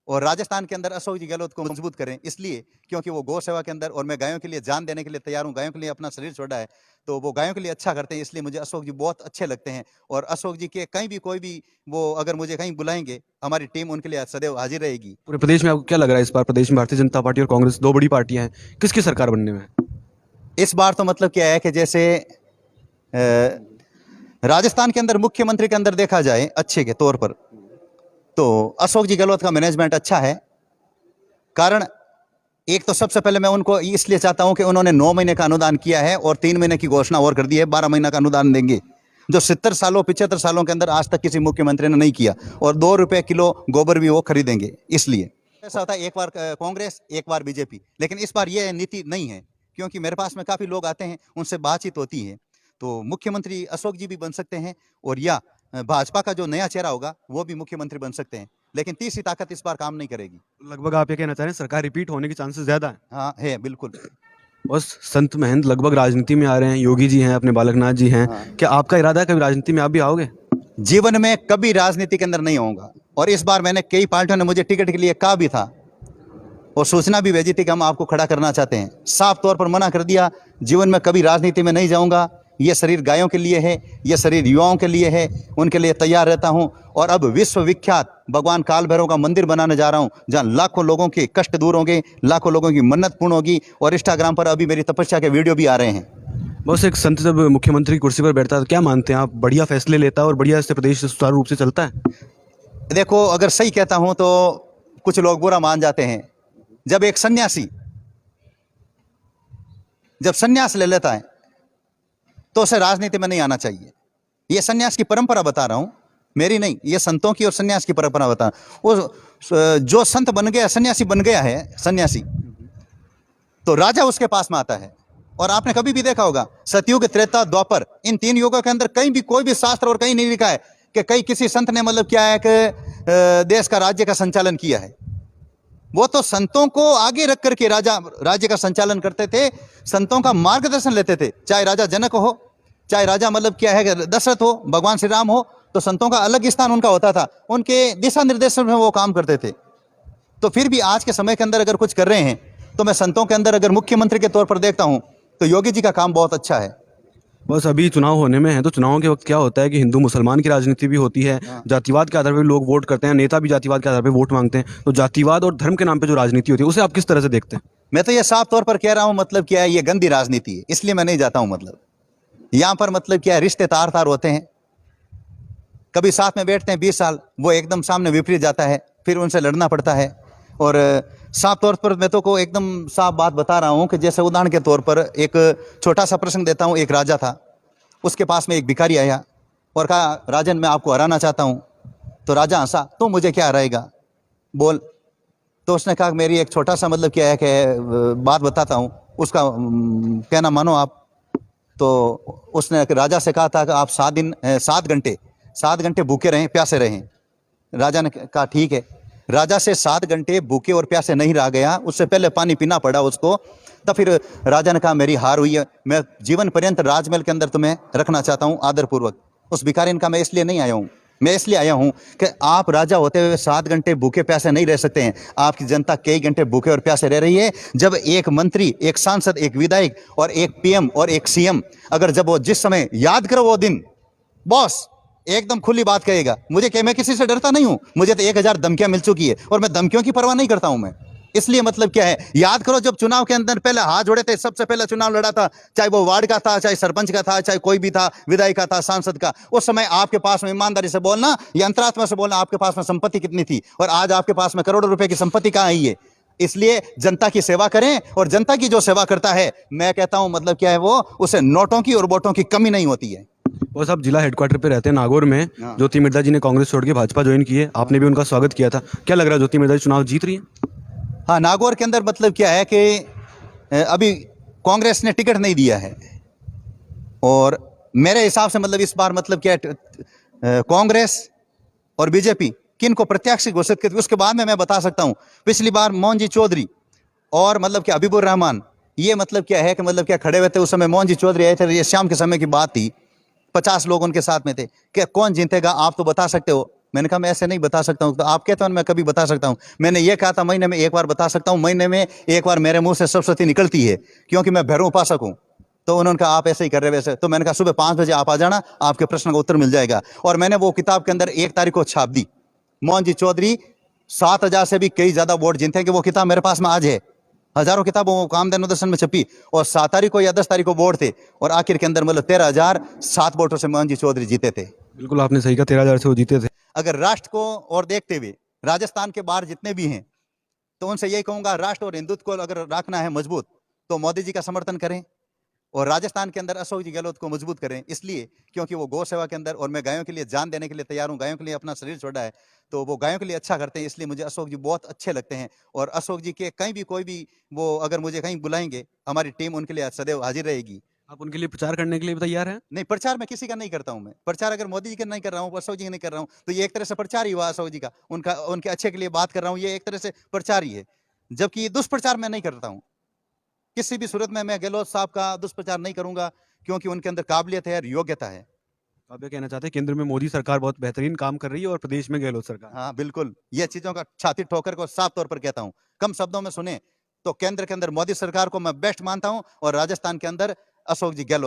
और राजस्थान के अंदर अशोक जी गहलोत को मजबूत करें, इसलिए क्योंकि वो गौ सेवा के अंदर, और मैं गायों के लिए जान देने के लिए तैयार हूँ, गायों के लिए अपना शरीर छोड़ा है, तो वो गायों के लिए अच्छा करते हैं, इसलिए मुझे अशोक जी बहुत अच्छे लगते हैं। और अशोक जी के कहीं भी कोई भी वो अगर मुझे कहीं बुलाएंगे, हमारी टीम उनके लिए सदैव हाजिर रहेगी। पूरे प्रदेश में आपको क्या लग रहा है इस बार प्रदेश में भारतीय जनता पार्टी और कांग्रेस दो बड़ी पार्टियां हैं, किसकी सरकार बनने में है? इस बार तो मतलब क्या है कि जैसे राजस्थान के अंदर मुख्यमंत्री के अंदर देखा जाए अच्छे के तौर पर, तो अशोक जी गहलोत का मैनेजमेंट अच्छा है। कारण एक तो सबसे पहले मैं उनको इसलिए चाहता हूं कि उन्होंने 9 महीने का अनुदान किया है और 3 महीने की घोषणा और कर दी है, 12 महीने का अनुदान देंगे, जो 70 सालों 75 सालों के अंदर आज तक किसी मुख्यमंत्री ने नहीं किया। और 2 रुपए किलो गोबर भी वो खरीदेंगे। इसलिए ऐसा होता है, एक बार कांग्रेस एक बार बीजेपी, लेकिन इस बार ये नीति नहीं है, क्योंकि मेरे पास में काफी लोग आते हैं, उनसे बातचीत होती है, तो मुख्यमंत्री अशोक जी भी बन सकते हैं, और या भाजपा का जो नया चेहरा होगा वो भी मुख्यमंत्री बन सकते हैं, लेकिन तीसरी ताकत इस बार काम नहीं करेगी। लगभग आप ये कहना चाह रहे हैं सरकार रिपीट होने के चांसेस ज्यादा है? हाँ है, बिल्कुल। बस संत महंत लगभग राजनीति में आ रहे हैं, योगी जी हैं, अपने बालकनाथ जी हैं। हाँ। क्या आपका इरादा है कभी राजनीति में आप भी आओगे? जीवन में कभी राजनीति के अंदर नहीं होऊंगा, और इस बार मैंने कई पार्टियों ने मुझे टिकट के लिए कहा भी था और सूचना भी भेजी थी कि हम आपको खड़ा करना चाहते हैं, साफ तौर पर मना कर दिया। जीवन में कभी राजनीति में नहीं जाऊंगा। ये शरीर गायों के लिए है, ये शरीर युवाओं के लिए है, उनके लिए तैयार रहता हूं। और अब विश्व विख्यात भगवान काल भैरव का मंदिर बनाने जा रहा हूं, जहां लाखों लोगों के कष्ट दूर होंगे, लाखों लोगों की मन्नत पूर्ण होगी। और इंस्टाग्राम पर अभी मेरी तपस्या के वीडियो भी आ रहे हैं। बस एक संत जब मुख्यमंत्री की कुर्सी पर बैठता है तो क्या मानते हैं आप, बढ़िया फैसले लेता है और बढ़िया से प्रदेश सुचारू रूप से चलता है? देखो, अगर सही कहता हूं तो कुछ लोग बुरा मान जाते हैं। जब एक सन्यासी जब सन्यास ले लेता है तो उसे राजनीति में नहीं आना चाहिए। यह सन्यास की परंपरा बता रहा हूं, मेरी नहीं, ये संतों की और सन्यास की परंपरा बता। वो जो संत बन गया, सन्यासी बन गया है, सन्यासी, तो राजा उसके पास में आता है। और आपने कभी भी देखा होगा, सतयुग, त्रेता, द्वापर, इन 3 युगों के अंदर कहीं भी कोई भी शास्त्र और कहीं नहीं लिखा है कि कहीं किसी संत ने मतलब क्या है कि देश का राज्य का संचालन किया है। वो तो संतों को आगे रख करके राजा राज्य का संचालन करते थे, संतों का मार्गदर्शन लेते थे। चाहे राजा जनक हो, चाहे राजा मतलब क्या है दशरथ हो, भगवान श्री राम हो, तो संतों का अलग स्थान उनका होता था, उनके दिशा निर्देशन में वो काम करते थे। तो फिर भी आज के समय के अंदर अगर कुछ कर रहे हैं, तो मैं संतों के अंदर अगर मुख्यमंत्री के तौर पर देखता हूं तो योगी जी का काम बहुत अच्छा है। बस अभी चुनाव होने में है, तो चुनाव के वक्त क्या होता है कि हिंदू मुसलमान की राजनीति भी होती है, जातिवाद के आधार पर लोग वोट करते हैं, नेता भी जातिवाद के आधार पर वोट मांगते हैं। तो जातिवाद और धर्म के नाम पे जो राजनीति होती है उसे आप किस तरह से देखते हैं? मैं तो ये साफ तौर पर कह रहा हूं, मतलब क्या है, ये गंदी राजनीति है, इसलिए मैं नहीं जाता हूं। मतलब यहां पर मतलब क्या है, रिश्ते तार तार होते हैं, कभी साथ में बैठते हैं 20 साल, वो एकदम सामने विपरीत जाता है, फिर उनसे लड़ना पड़ता है। और साफ तौर पर मैं तो को एकदम साफ बात बता रहा हूं कि जैसे उदाहरण के तौर पर एक छोटा सा प्रसंग देता हूं। एक राजा था, उसके पास में एक भिखारी आया और कहा, राजन मैं आपको हराना चाहता हूं। तो राजा हंसा, तो मुझे क्या हराएगा, बोल। तो उसने कहा, मेरी एक छोटा सा मतलब क्या है कि बात बताता हूं, उसका कहना मानो आप। तो उसने राजा से कहा था कि आप 7 घंटे भूखे रहें, प्यासे रहें। राजा ने कहा ठीक है। राजा से 7 घंटे भूखे और प्यासे नहीं रह गया, उससे पहले पानी पीना पड़ा उसको। तब फिर राजा ने कहा, मेरी हार हुई है, मैं जीवन पर्यंत राजमहल के अंदर तुम्हें रखना चाहता हूं आदरपूर्वक। उस भिखारी ने कहा, मैं इसलिए नहीं आया हूं, मैं इसलिए आया हूं कि आप राजा होते हुए 7 घंटे भूखे प्यासे नहीं रह सकते हैं। आपकी जनता कई घंटे भूखे और प्यासे रह रही है। जब एक मंत्री, एक सांसद, एक विधायक और एक पीएम और एक सीएम, अगर जब वो जिस समय याद करो वो दिन, बॉस एकदम खुली बात कहेगा, मुझे क्या, मैं किसी से डरता नहीं हूं, मुझे तो 1000 धमकियां मिल चुकी है और मैं धमकियों की परवाह नहीं करता हूं मैं। इसलिए मतलब क्या है, याद करो जब चुनाव के अंदर पहले हाथ जोड़े थे, सबसे पहले चुनाव लड़ा था, चाहे वो वार्ड का था, चाहे सरपंच का था, चाहे कोई भी था, विधायक का था, सांसद का, उस समय आपके पास में ईमानदारी से बोलना या अंतरात्मा से बोलना, आपके पास में संपत्ति कितनी थी, और आज आपके पास में करोड़ों रुपए की संपत्ति कहां आई है। इसलिए जनता की सेवा करें, और जनता की जो सेवा करता है, मैं कहता हूं मतलब क्या है, वो उसे नोटों की और वोटों की कमी नहीं होती है। बस आप जिला हेडक्वार्टर पे रहते हैं नागौर में, ज्योति मिर्धा जी ने कांग्रेस छोड़ के भाजपा ज्वाइन की है, आपने भी उनका स्वागत किया था। क्या लग रहा है, ज्योति मिर्धा जी चुनाव जीत रही है? हाँ, नागौर के अंदर मतलब क्या है कि अभी कांग्रेस ने टिकट नहीं दिया है, और मेरे हिसाब से मतलब इस बार मतलब क्या है, कांग्रेस और बीजेपी किन को प्रत्याशी घोषित करती, उसके बाद में मैं बता सकता हूं। पिछली बार मोहन जी चौधरी और मतलब क्या हबीबुर रहमान, ये मतलब क्या है कि मतलब क्या खड़े हुए थे। उस समय मोहन जी चौधरी आए थे, ये शाम के समय की बात थी, 50 लोग उनके साथ में थे। क्या कौन जीतेगा आप तो बता सकते हो? मैंने कहा मैं ऐसे नहीं बता सकता हूँ। तो आप कहते हो मैं कभी बता सकता हूँ। मैंने ये कहा था महीने में एक बार बता सकता हूँ, महीने में एक बार मेरे मुंह से सरस्वती निकलती है, क्योंकि मैं भैरव उपासक हूँ। तो उन्होंने कहा आप ऐसे ही कर रहे वैसे। तो मैंने कहा सुबह 5 बजे आप आ जाना, आपके प्रश्न का उत्तर मिल जाएगा। और मैंने वो किताब के अंदर 1 तारीख को छाप दी। मोहन जी चौधरी 7,000 से भी कई ज्यादा वोट जीते हैं कि वो किताब मेरे पास में आज है। हजारों किताबों वो कामधेनु निदर्शन में छपी, और 7 तारीख को या 10 तारीख को वोट थे, और आखिर के अंदर मतलब 13,007 वोटों से मोहन जी चौधरी जीते थे। बिल्कुल आपने सही कहा, 13,000 से वो जीते थे। अगर राष्ट्र को और देखते हुए राजस्थान के बाहर जितने भी हैं, तो उनसे यही कहूंगा, राष्ट्र और हिंदुत्व को अगर रखना है मजबूत, तो मोदी जी का समर्थन करें, और राजस्थान के अंदर अशोक जी गहलोत को मजबूत करें। इसलिए क्योंकि वो गौ सेवा के अंदर, और मैं गायों के लिए जान देने के लिए तैयार हूं, गायों के लिए अपना शरीर छोड़ा है, तो वो गायों के लिए अच्छा करते हैं। इसलिए मुझे अशोक जी बहुत अच्छे लगते हैं। और अशोक जी के कहीं भी कोई भी वो अगर मुझे कहीं बुलाएंगे, हमारी टीम उनके लिए सदैव हाजिर रहेगी। आप उनके लिए प्रचार करने के लिए भी तैयार हैं? नहीं, प्रचार मैं किसी का नहीं करता हूं। मैं प्रचार अगर मोदी जी का नहीं कर रहा हूं, अशोक जी का नहीं कर रहा हूं, तो ये एक तरह से प्रचार ही हुआ अशोक जी का। उनका उनके अच्छे के लिए बात कर रहा हूं, ये एक तरह से प्रचार ही है। जबकि ये दुष्प्रचार मैं नहीं करता हूं। किसी भी सूरत में मैं गहलोत साहब का दुष्प्रचार नहीं करूंगा, क्योंकि उनके अंदर काबिलियत है और योग्यता है। तो आप ये कहना चाहते हैं केंद्र में मोदी सरकार बहुत बेहतरीन काम कर रही है और प्रदेश में गहलोत सरकार? हाँ बिल्कुल, ये चीजों का छाती ठोकर को साफ तौर पर कहता हूं। कम शब्दों में सुने तो केंद्र के अंदर मोदी सरकार को मैं बेस्ट मानता हूं, और राजस्थान के अंदर अशोक जी गहलोत।